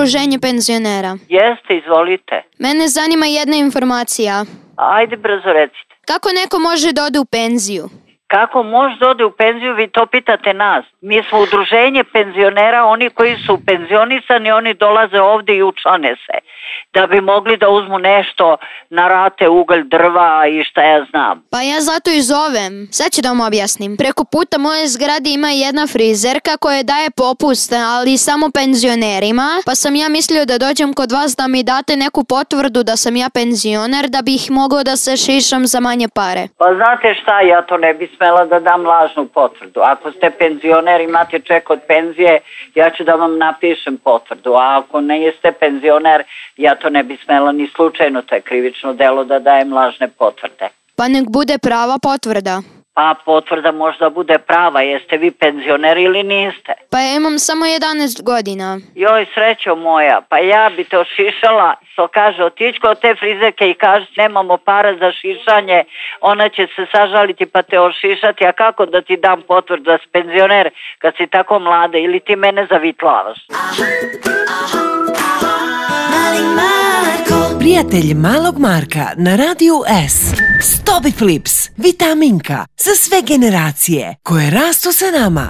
udruženje penzionera. Jeste, izvolite. Mene zanima jedna informacija. Ajde, brzo recite. Kako neko može da ode u penziju? Kako može da ode u penziju, vi to pitate nas. Mi smo udruženje penzionera, oni koji su penzionisani, oni dolaze ovde i učlane se. Da bi mogli da uzmu nešto na rate, ugalj, drva i šta ja znam. Pa ja zato i zovem. Sad ću da vam objasnim. Preko puta moje zgrade ima jedna frizerka koja daje popust, ali samo penzionerima. Pa sam ja mislio da dođem kod vas da mi date neku potvrdu da sam ja penzioner, da bih mogao da se šišam za manje pare. Pa znate šta, ja to ne bi smela da dam lažnu potvrdu. Ako ste penzioner, imate ček od penzije, ja ću da vam napišem potvrdu. A ako ne jeste penzioner, ja to ne bi smela ni slučajno, to je krivično delo da dajem lažne potvrde. Pa nek bude prava potvrda. Pa potvrda možda bude prava, jeste vi penzioner ili niste? Pa ja imam samo 11 godina. Joj, srećo moja, pa ja bi te ošišala, što kaže, otići kod te frizerke i kaži nemamo para za šišanje, ona će se sažaliti pa te ošišati, a kako da ti dam potvrdu da si penzioner kad si tako mlada ili ti mene zavitlavaš? Prijatelj malog Marka na Radiju S. Stop Flips, vitaminka za sve generacije koje rastu sa nama.